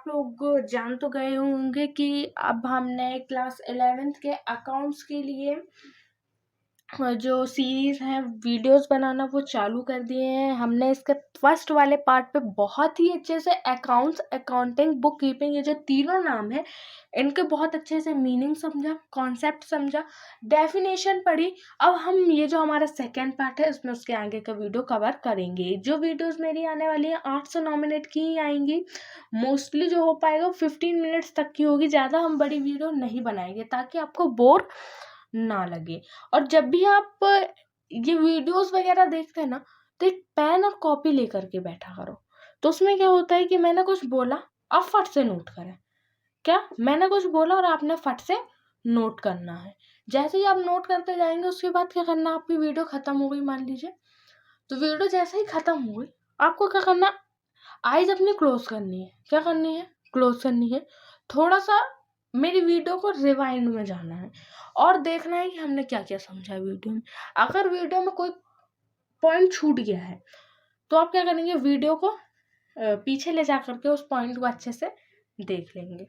लोग जान तो गए होंगे कि अब हमने क्लास 11th के अकाउंट्स के लिए जो सीरीज है वीडियोस बनाना वो चालू कर दिए हैं। हमने इसके फर्स्ट वाले पार्ट पे बहुत ही अच्छे से अकाउंट्स, अकाउंटिंग, बुक कीपिंग, ये जो तीनों नाम है इनके बहुत अच्छे से मीनिंग समझा, कॉन्सेप्ट समझा, डेफिनेशन पढ़ी। अब हम ये जो हमारा सेकेंड पार्ट है इसमें उसके आगे का वीडियो कवर करेंगे। जो वीडियोस मेरी आने वाली है 800 मिनट की ही आएंगी। मोस्टली जो हो पाएगा 15 मिनट्स तक की होगी, ज़्यादा हम बड़ी वीडियो नहीं बनाएंगे ताकि आपको बोर ना लगे। और जब भी आप ये वीडियोस वगैरह देखते हैं ना तो एक पेन और कॉपी लेकर के बैठा करो। तो उसमें क्या होता है कि मैंने कुछ बोला, आप फट से नोट करें। क्या मैंने कुछ बोला और आपने फट से नोट करना है। जैसे ही आप नोट करते जाएंगे उसके बाद क्या करना, आपकी वीडियो खत्म हो गई मान लीजिए, तो वीडियो जैसे ही खत्म हो गई आपको क्या करना, आईज अपनी क्लोज करनी है। क्या करनी है? क्लोज करनी है। थोड़ा सा मेरी वीडियो को रिवाइंड में जाना है और देखना है कि हमने क्या क्या समझा वीडियो में। अगर वीडियो में कोई पॉइंट छूट गया है तो आप क्या करेंगे, वीडियो को पीछे ले जा करके उस पॉइंट को अच्छे से देख लेंगे।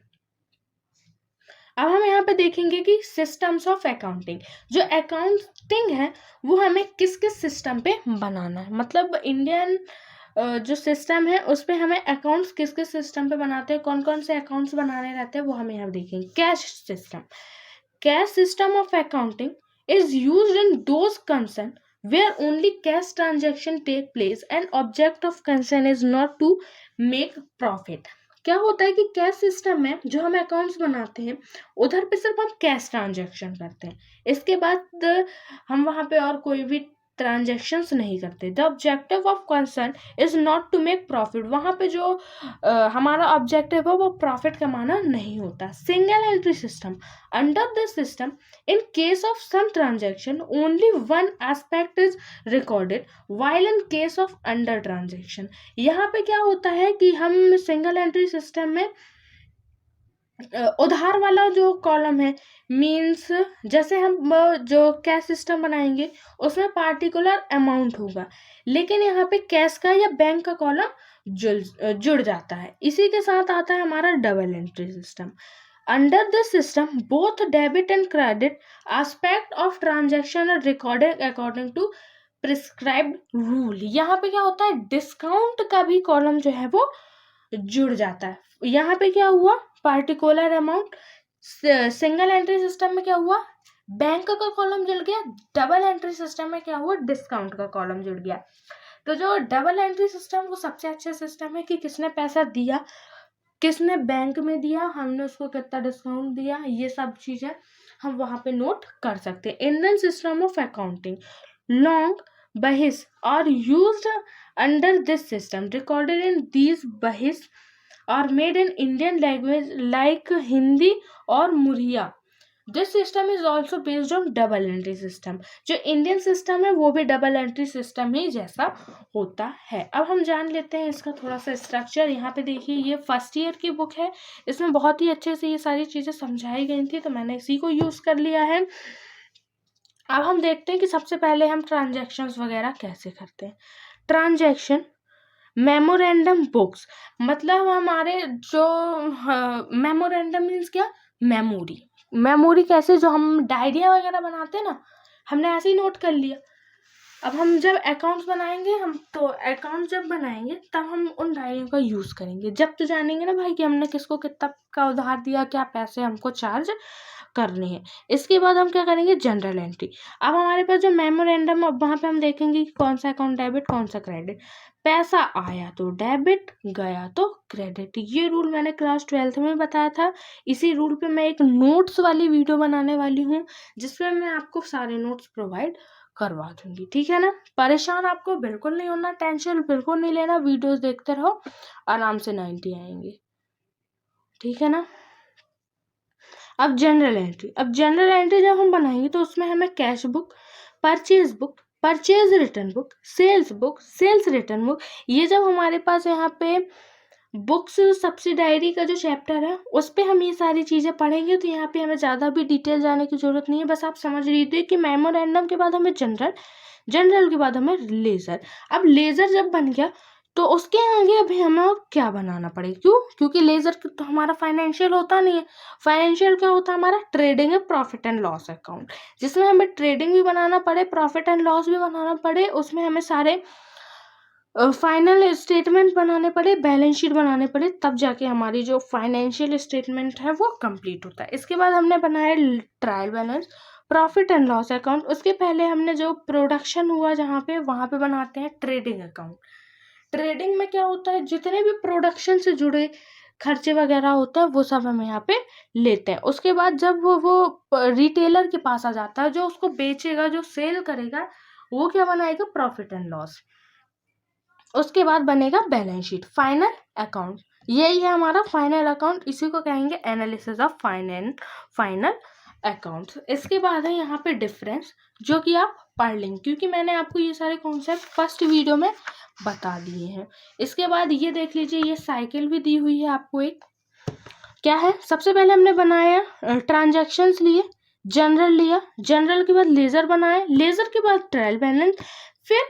अब हम यहाँ पे देखेंगे कि सिस्टम्स ऑफ अकाउंटिंग, जो अकाउंटिंग है वो हमें किस किस सिस्टम पे बनाना है। मतलब इंडियन जो सिस्टम है उस पे हमें अकाउंट्स किस किस सिस्टम पे बनाते हैं, कौन कौन से अकाउंट्स बनाने रहते हैं वो हमें यहाँ देखेंगे। Cash system, cash system of accounting is used in those concern where only cash transaction take place and object of concern is not to make profit। क्या होता है कि कैश सिस्टम में जो हम अकाउंट्स बनाते हैं उधर पे सिर्फ हम कैश ट्रांजैक्शन करते हैं, इसके बाद हम वहां पे और कोई भी ट्रांजैक्शंस नहीं करते। The objective of concern is not to make profit, वहां पे जो हमारा ऑब्जेक्टिव है वो प्रॉफिट कमाना नहीं होता। Single entry system, under this system in case of some transaction only one aspect is recorded while in case of under transaction। यहाँ पे क्या होता है कि हम सिंगल एंट्री सिस्टम में उधार वाला जो कॉलम है, मीन्स जैसे हम जो कैश सिस्टम बनाएंगे उसमें पार्टिकुलर अमाउंट होगा, लेकिन यहाँ पे कैश का या बैंक का कॉलम जुड़ जाता है। इसी के साथ आता है हमारा double entry system. Under this system, both debit and credit aspect of transaction are recorded according to prescribed rule। यहाँ पे क्या होता है, डिस्काउंट का भी कॉलम जो है वो जुड़ जाता है। यहाँ पे क्या हुआ, particular amount. Single entry system में क्या हुआ, बैंक का कॉलम जुड़ गया। डबल एंट्री सिस्टम में क्या हुआ, डिस्काउंट का कॉलम जुड़ गया। तो जो डबल एंट्री सिस्टम वो सबसे अच्छा सिस्टम है कि किसने पैसा दिया, किसने बैंक में दिया, हमने उसको कितना डिस्काउंट दिया, ये सब चीज़ें हम वहाँ पे नोट कर सकते हैं। Indian system of accounting long बहिस are used under this system, recorded in these बहिस are made in Indian language like Hindi और मुरिया। This system is also based on double entry system. जो इंडियन सिस्टम है वो भी डबल एंट्री सिस्टम ही जैसा होता है। अब हम जान लेते हैं इसका थोड़ा सा स्ट्रक्चर। यहाँ पे देखिए ये फर्स्ट ईयर की बुक है, इसमें बहुत ही अच्छे से ये सारी चीज़ें समझाई गई थी तो मैंने इसी को यूज़ कर लिया है। अब हम देखते हैं कि सबसे पहले हम ट्रांजैक्शंस वगैरह कैसे करते हैं। ट्रांजैक्शन मेमोरेंडम बुक्स, मतलब हमारे जो मेमोरेंडम मीन्स क्या, मेमोरी। मेमोरी कैसे, जो हम डायरिया वगैरह बनाते हैं ना, हमने ऐसे ही नोट कर लिया। अब हम जब अकाउंट्स बनाएंगे, हम तो अकाउंट जब बनाएंगे तब हम उन डायरियों का यूज़ करेंगे। जब तो जानेंगे ना भाई कि हमने किसको कितना का उधार दिया, क्या पैसे हमको चार्ज करने हैं। इसके बाद हम क्या करेंगे, जनरल एंट्री। अब हमारे पास जो मेमोरेंडम, अब वहाँ पे हम देखेंगे कि कौन सा अकाउंट डेबिट कौन सा क्रेडिट। पैसा आया तो डेबिट, गया तो क्रेडिट। ये रूल मैंने क्लास 12th में बताया था। इसी रूल पे मैं एक नोट्स वाली वीडियो बनाने वाली हूँ जिसमें मैं आपको सारे नोट्स प्रोवाइड करवा दूंगी, ठीक है ना। परेशान आपको बिल्कुल नहीं होना, टेंशन बिल्कुल नहीं लेना, वीडियोस देखते रहो, आराम से 90 आएंगे, ठीक है ना। अब जनरल एंट्री, अब जनरल एंट्री जब हम बनाएंगे तो उसमें हमें cash book, purchase book, purchase return book, sales return book, ये जब हमारे पास यहाँ पे बुक्स सब्सिडायरी का जो चैप्टर है उस पे हम ये सारी चीज़ें पढ़ेंगे तो यहाँ पे हमें ज़्यादा भी डिटेल जाने की ज़रूरत नहीं है। बस आप समझ लीजिए कि मेमोरेंडम के बाद हमें जनरल, जनरल के बाद हमें लेज़र। अब लेज़र जब बन गया तो उसके आगे अभी हमें और क्या बनाना पड़ेगा, क्यों? क्योंकि लेजर तो हमारा फाइनेंशियल होता नहीं है। फाइनेंशियल क्या होता है हमारा? ट्रेडिंग है, प्रॉफिट एंड लॉस अकाउंट, जिसमें हमें ट्रेडिंग भी बनाना पड़े, प्रॉफिट एंड लॉस भी बनाना पड़े, उसमें हमें सारे फाइनल स्टेटमेंट बनाने पड़े, बैलेंस शीट बनाने पड़े, तब जाके हमारी जो फाइनेंशियल स्टेटमेंट है वो कंप्लीट होता है। इसके बाद हमने बनाया trial balance, profit and loss account. उसके पहले हमने जो प्रोडक्शन हुआ जहाँ पे, वहाँ पे बनाते हैं ट्रेडिंग अकाउंट। ट्रेडिंग में क्या होता है, जितने भी प्रोडक्शन से जुड़े खर्चे वगैरह होता है वो सब हम यहाँ पे लेते हैं। उसके बाद जब वो रिटेलर के पास आ जाता है, जो उसको बेचेगा, जो सेल करेगा, वो क्या बनाएगा? Profit and loss. उसके बाद बनेगा बैलेंस शीट, फाइनल अकाउंट। यही है हमारा फाइनल अकाउंट, इसी को कहेंगे एनालिसिस ऑफ फाइनल अकाउंट। इसके बाद है यहाँ पे डिफरेंस, जो कि आप पढ़ लेंगे, क्योंकि मैंने आपको ये सारे कॉन्सेप्ट फर्स्ट वीडियो में बता दिए हैं। इसके बाद ये देख लीजिए, ये साइकिल भी दी हुई है आपको एक। क्या है? सबसे पहले हमने बनाया ट्रांजैक्शंस लिए, जनरल लिया, जनरल के बाद लेजर बनाया, लेजर के बाद ट्रायल बैलेंस, फिर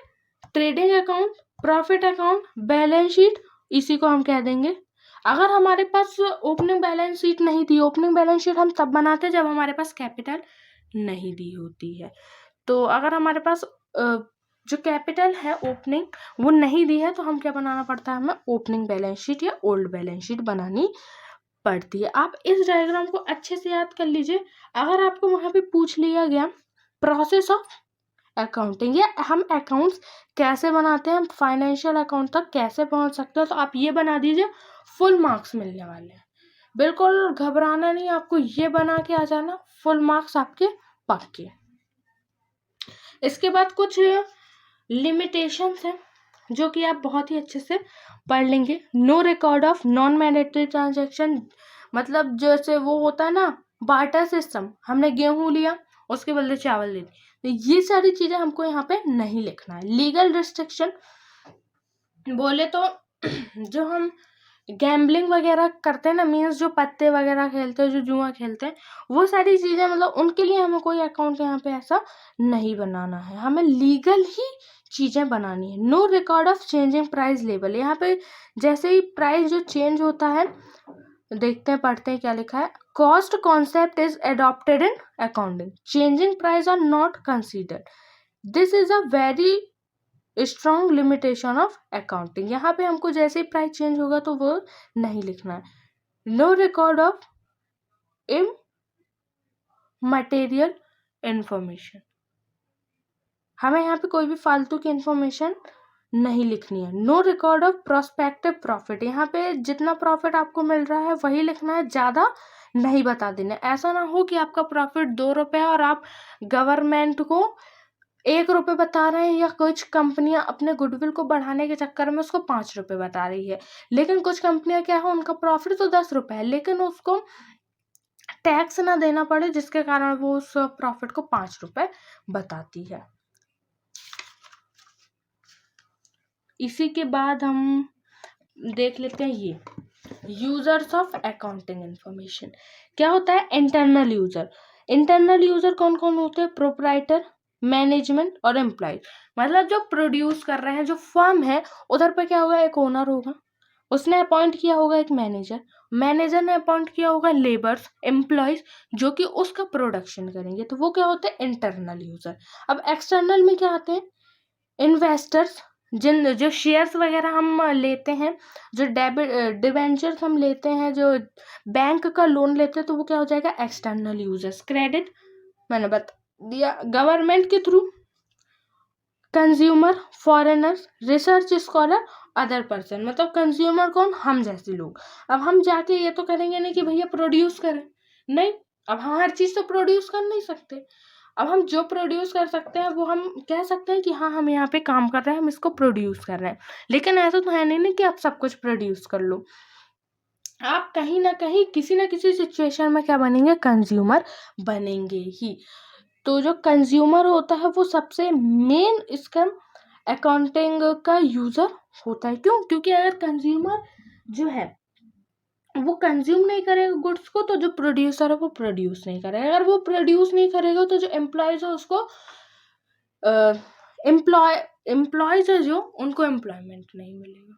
trading account, profit account, balance sheet, इसी को हम कह देंगे। अगर हमारे पास ओपनिंग बैलेंस शीट नहीं थी, ओपनिंग बैलेंस शीट हम तब बनाते जब हमारे पास कैपिटल नहीं दी होती है। तो अगर हमारे पास जो कैपिटल है ओपनिंग वो नहीं दी है, तो हम क्या बनाना पड़ता है? हमें ओपनिंग बैलेंस शीट या ओल्ड बैलेंस शीट बनानी पड़ती है। आप इस डायग्राम को अच्छे से याद कर लीजिए। अगर आपको वहाँ पे पूछ लिया गया प्रोसेस ऑफ अकाउंटिंग या हम अकाउंट्स कैसे बनाते हैं, हम फाइनेंशियल अकाउंट तक कैसे पहुंच सकते हैं, तो आप ये बना दीजिए, फुल मार्क्स मिलने वाले हैं। बिल्कुल घबराना नहीं, आपको ये बना के आ जाना, फुल मार्क्स आपके पक्के। इसके बाद कुछ लिमिटेशंस हैं जो कि आप बहुत ही अच्छे से पढ़ लेंगे। No record of non mandatory transaction, मतलब जैसे वो होता है ना बार्टर सिस्टम, हमने गेहूं लिया उसके बदले चावल ले ली, तो ये सारी चीजें हमको यहाँ पे नहीं लिखना है। लीगल रिस्ट्रिक्शन बोले तो जो हम गैम्बलिंग वगैरह करते हैं ना, मीन्स जो पत्ते वगैरह खेलते हैं, जो जुआ खेलते हैं, वो सारी चीजें, मतलब उनके लिए हमें कोई अकाउंट यहाँ पे ऐसा नहीं बनाना है, हमें लीगल ही चीजें बनानी है। No record of changing price level, यहाँ पे जैसे ही प्राइस जो चेंज होता है, देखते हैं पढ़ते हैं क्या लिखा है। Cost concept is adopted in accounting, changing price are not considered, this is a very strong limitation of accounting. यहाँ पे हमको जैसे ही प्राइस चेंज होगा तो वो नहीं लिखना है। No record of immaterial information, हमें यहाँ पे कोई भी फालतू की इंफॉर्मेशन नहीं लिखनी है। No record of prospective profit, यहाँ पे जितना प्रॉफिट आपको मिल रहा है वही लिखना है, ज़्यादा नहीं बता देना। ऐसा ना हो कि आपका प्रॉफिट 2 रुपये और आप गवर्नमेंट को 1 रुपये बता रहे हैं, या कुछ कंपनियां अपने गुडविल को बढ़ाने के चक्कर में उसको 5 रुपये बता रही है। लेकिन कुछ कंपनियां क्या है, उनका प्रॉफिट तो 10 रुपये है, लेकिन उसको टैक्स ना देना पड़े, जिसके कारण वो उस प्रॉफिट को 5 रुपये बताती है। इसी के बाद हम देख लेते हैं ये यूजर्स ऑफ अकाउंटिंग इंफॉर्मेशन। क्या होता है इंटरनल यूजर? इंटरनल यूजर कौन कौन होते हैं? प्रोप्राइटर, मैनेजमेंट और एम्प्लॉय। मतलब जो प्रोड्यूस कर रहे हैं, जो फर्म है, उधर पे क्या होगा, एक ओनर होगा, उसने अपॉइंट किया होगा एक मैनेजर, मैनेजर ने अपॉइंट किया होगा लेबर्स, एम्प्लॉयज, जो कि उसका प्रोडक्शन करेंगे, तो वो क्या होते हैं इंटरनल यूजर। अब एक्सटर्नल में क्या आते हैं? इन्वेस्टर्स, जिन जो शेयर्स वगैरह हम लेते हैं, जो डिबेंचर्स हम लेते हैं, जो बैंक का लोन लेते हैं, तो वो क्या हो जाएगा एक्सटर्नल यूजर्स। क्रेडिट मैंने बता दिया, गवर्नमेंट के through, consumer, foreigners, research scholar, other person. मतलब कंज्यूमर कौन? हम जैसे लोग। अब हम जाके ये तो करेंगे नहीं कि भैया प्रोड्यूस करें, नहीं, अब हम हर चीज़ तो प्रोड्यूस कर नहीं सकते। अब हम जो प्रोड्यूस कर सकते हैं वो हम कह सकते हैं कि हाँ हम यहाँ पे काम कर रहे हैं, हम इसको प्रोड्यूस कर रहे हैं, लेकिन ऐसा तो है नहीं कि आप सब कुछ प्रोड्यूस कर लो। आप कहीं ना कहीं किसी ना किसी सिचुएशन में क्या बनेंगे? कंज्यूमर बनेंगे ही। तो जो कंज्यूमर होता है वो सबसे मेन इसका अकाउंटिंग का यूजर होता है। क्यों? क्योंकि अगर कंज्यूमर जो है वो कंज्यूम नहीं करेगा गुड्स को, तो जो प्रोड्यूसर है वो प्रोड्यूस नहीं करेगा। अगर वो प्रोड्यूस नहीं करेगा तो जो एम्प्लॉयज है उसको एम्प्लॉयज़ है जो उनको एम्प्लॉयमेंट नहीं मिलेगा।